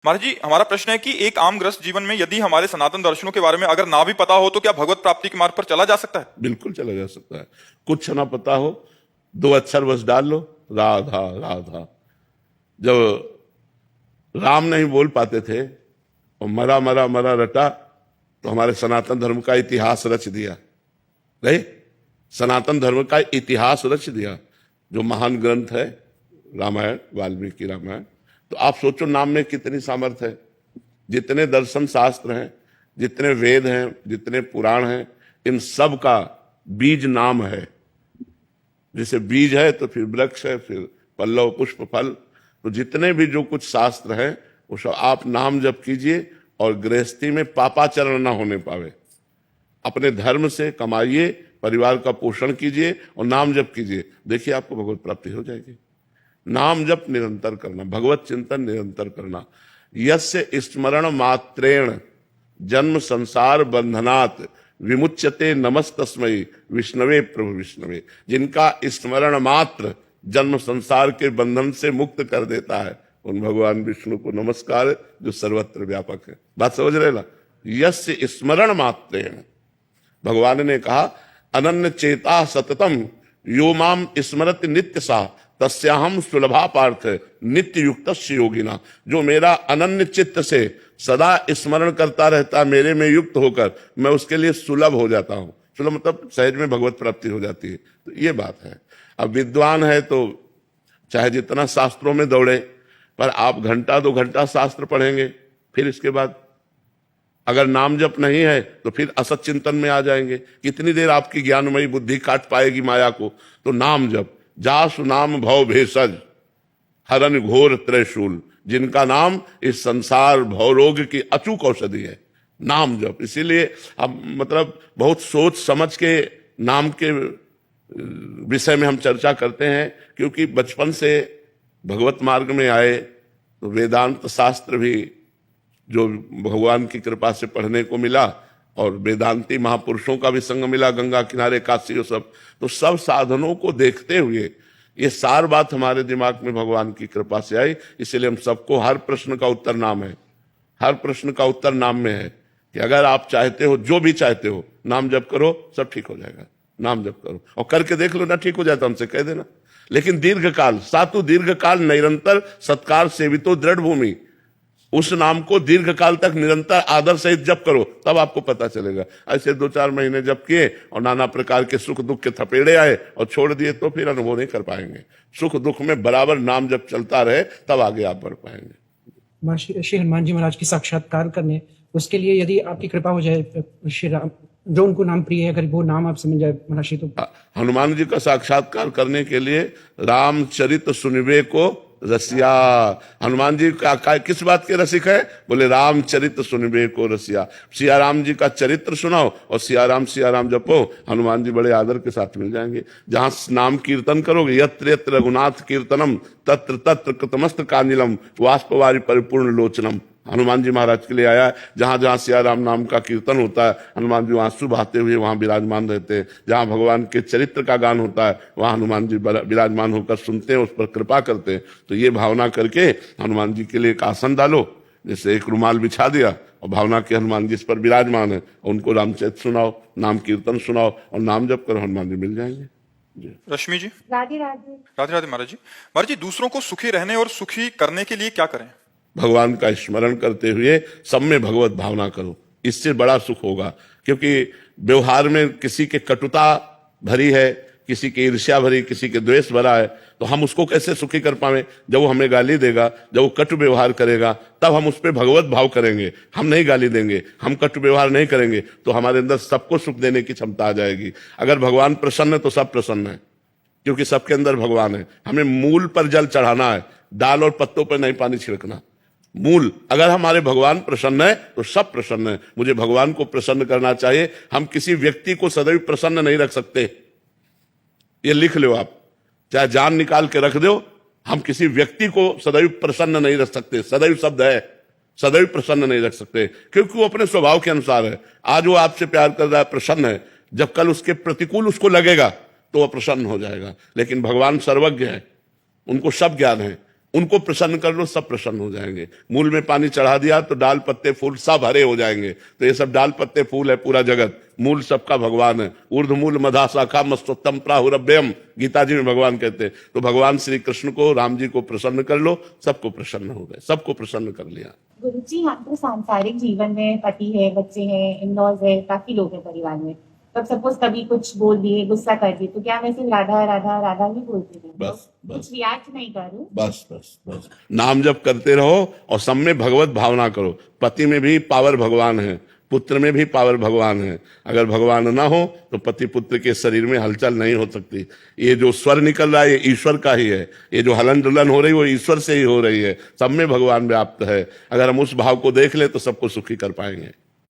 महाराज जी, हमारा प्रश्न है कि एक आम गृहस्थ जीवन में यदि हमारे सनातन दर्शनों के बारे में अगर ना भी पता हो तो क्या भगवत प्राप्ति के मार्ग पर चला जा सकता है? बिल्कुल चला जा सकता है। कुछ ना पता हो, 2 अक्षर बस डाल लो, राधा राधा। जब राम नहीं बोल पाते थे और मरा मरा मरा रटा, तो हमारे सनातन धर्म का इतिहास रच दिया। नहीं, सनातन धर्म का इतिहास रच दिया। जो महान ग्रंथ है रामायण, वाल्मीकि रामायण, तो आप सोचो नाम में कितनी सामर्थ्य है। जितने दर्शन शास्त्र हैं, जितने वेद हैं, जितने पुराण हैं, इन सब का बीज नाम है। जैसे बीज है तो फिर वृक्ष है, फिर पल्लव पुष्प फल। तो जितने भी जो कुछ शास्त्र हैं वो सब आप नाम जप कीजिए और गृहस्थी में पापाचरण ना होने पावे। अपने धर्म से कमाइए, परिवार का पोषण कीजिए और नाम जप कीजिए, देखिए आपको भगवत प्राप्ति हो जाएगी। नाम जप निरंतर करना, भगवत चिंतन निरंतर करना। यस्य स्मरण मात्रेण जन्म संसार बंधनात् विमुच्यते नमस्तस्मै विष्णवे प्रभु विष्णवे। जिनका स्मरण मात्र जन्म संसार के बंधन से मुक्त कर देता है, उन भगवान विष्णु को नमस्कार है, जो सर्वत्र व्यापक है। बात समझ रहे ना? यस्य स्मरण मात्रेण, भगवान ने कहा अनन्य चेता सततम यो माम स्मरति नित्य सा तस्याहम सुलभा पार्थ नित्य युक्त योगिना। जो मेरा अनन्य चित्त से सदा स्मरण करता रहता, मेरे में युक्त होकर, मैं उसके लिए सुलभ हो जाता हूं। सुलभ मतलब सहज में भगवत प्राप्ति हो जाती है। तो ये बात है। अब विद्वान है तो चाहे जितना शास्त्रों में दौड़े, पर आप घंटा 2 घंटा शास्त्र पढ़ेंगे, फिर इसके बाद अगर नाम जप नहीं है तो फिर असत चिंतन में आ जाएंगे। कितनी देर आपकी ज्ञानमयी बुद्धि काट पाएगी माया को? तो नाम जप। जासु नाम भव भेषज हरन घोर त्रैशूल। जिनका नाम इस संसार भवरोग की अचूक औषधि है, नाम जप। इसीलिए अब मतलब बहुत सोच समझ के नाम के विषय में हम चर्चा करते हैं, क्योंकि बचपन से भगवत मार्ग में आए तो वेदांत शास्त्र भी जो भगवान की कृपा से पढ़ने को मिला, और वेदांती महापुरुषों का भी संग मिला, गंगा किनारे काशी और सब। तो सब साधनों को देखते हुए ये सार बात हमारे दिमाग में भगवान की कृपा से आई। इसलिए हम सबको हर प्रश्न का उत्तर नाम है, हर प्रश्न का उत्तर नाम में है कि अगर आप चाहते हो, जो भी चाहते हो, नाम जप करो, सब ठीक हो जाएगा। नाम जप करो और करके देख लो ना, ठीक हो जाता, हमसे कह देना। लेकिन दीर्घकाल सातु दीर्घकाल निरंतर सत्कार सेवितो दृढ़ भूमि, उस नाम को दीर्घकाल तक निरंतर आदर सहित जप करो, तब आपको पता चलेगा। ऐसे 2-4 महीने जप किए और नाना प्रकार के सुख दुख के थपेड़े आए और छोड़ दिए तो फिर अनुभव नहीं कर पाएंगे। सुख दुख में बराबर नाम जप चलता रहे, तब आगे आप बढ़ पाएंगे। श्री हनुमान जी महाराज की साक्षात्कार करने, उसके लिए यदि आपकी कृपा हो जाए, श्री राम जो उनको नाम प्रिय है, अगर वो नाम आपसे मिल जाए महाराज जी, तो हनुमान जी का साक्षात्कार करने के लिए रामचरित सुनिबे को रसिया। हनुमान जी का किस बात के रसिक है? बोले रामचरित सुनिबे को रसिया। सिया राम जी का चरित्र सुनाओ और सिया राम जपो, हनुमान जी बड़े आदर के साथ मिल जाएंगे। जहां नाम कीर्तन करोगे, यत्र यत्र रघुनाथ कीर्तनम तत्र तत्र कृतमस्त कांजिलम वाष्पवारी परिपूर्ण लोचनम। हनुमान जी महाराज के लिए आया है। जहां जहां सिया राम नाम का कीर्तन होता है, हनुमान जी आंसू बहाते हुए वहां विराजमान रहते हैं। जहां भगवान के चरित्र का गान होता है, वहां हनुमान जी विराजमान होकर सुनते हैं, उस पर कृपा करते हैं। तो ये भावना करके हनुमान जी के लिए एक आसन डालो, जैसे एक रुमाल बिछा दिया, और भावना के हनुमान जी इस पर विराजमान है, उनको रामचरित सुनाओ, नाम कीर्तन सुनाओ और नाम जप करो, हनुमान जी मिल जाएंगे। रश्मि जी। राधे राधे। राधे राधे महाराज जी। महाराज जी, दूसरों को सुखी रहने और सुखी करने के लिए क्या करें? भगवान का स्मरण करते हुए सब में भगवत भावना करो, इससे बड़ा सुख होगा। क्योंकि व्यवहार में किसी के कटुता भरी है, किसी की ईर्ष्या भरी, किसी के द्वेष भरा है, तो हम उसको कैसे सुखी कर पावे? जब वो हमें गाली देगा, जब वो कटु व्यवहार करेगा, तब हम उस पर भगवत भाव करेंगे। हम नहीं गाली देंगे, हम कटु व्यवहार नहीं करेंगे, तो हमारे अंदर सबको सुख देने की क्षमता आ जाएगी। अगर भगवान प्रसन्न है तो सब प्रसन्न है, क्योंकि सबके अंदर भगवान है। हमें मूल पर जल चढ़ाना है, डाल और पत्तों पर नहीं पानी छिड़कना। मूल, अगर हमारे भगवान प्रसन्न है तो सब प्रसन्न है। मुझे भगवान को प्रसन्न करना चाहिए। हम किसी व्यक्ति को सदैव प्रसन्न नहीं रख सकते, ये लिख लो आप, चाहे जान निकाल के रख दो। हम किसी व्यक्ति को सदैव प्रसन्न नहीं रख सकते। सदैव शब्द है, सदैव प्रसन्न नहीं रख सकते, क्योंकि वो अपने स्वभाव के अनुसार है। आज वो आपसे प्यार कर रहा है, प्रसन्न है, जब कल उसके प्रतिकूल उसको लगेगा तो वह प्रसन्न हो जाएगा। लेकिन भगवान सर्वज्ञ है, उनको सब ज्ञान है। उनको प्रसन्न कर लो, सब प्रसन्न हो जाएंगे। मूल में पानी चढ़ा दिया तो डाल पत्ते फूल सब हरे हो जाएंगे। तो ये सब डाल पत्ते फूल है पूरा जगत, मूल सबका भगवान है। ऊर्ध्व मूल मधा शाखा मस्तोत्तम प्राहुरभ्यम, गीता जी में भगवान कहते हैं। तो भगवान श्री कृष्ण को, राम जी को प्रसन्न कर लो, सबको प्रसन्न हो गए, सबको प्रसन्न कर लिया। गुरुजी, हम तो सांसारिक जीवन में पति है, बच्चे हैं, इन-लॉज है, काफी लोग हैं परिवार में। तब सपोज कभी कुछ बोल दिए, गुस्सा कर दिए, तो क्या मैं सिर्फ राधा राधा राधा ही बोलती हूँ? बस, तो कुछ रिएक्ट नहीं करूँ? बस बस बस नाम जप करते रहो और सब में भगवत भावना करो। पति में भी पावर भगवान है, पुत्र में भी पावर भगवान है। अगर भगवान ना हो तो पति पुत्र के शरीर में हलचल नहीं हो सकती। ये जो स्वर निकल रहा है ये ईश्वर का ही है, ये जो हलन डुलन हो रही है वो ईश्वर से ही हो रही है। सब में भगवान व्याप्त है। अगर हम उस भाव को देख ले तो सबको सुखी कर पाएंगे।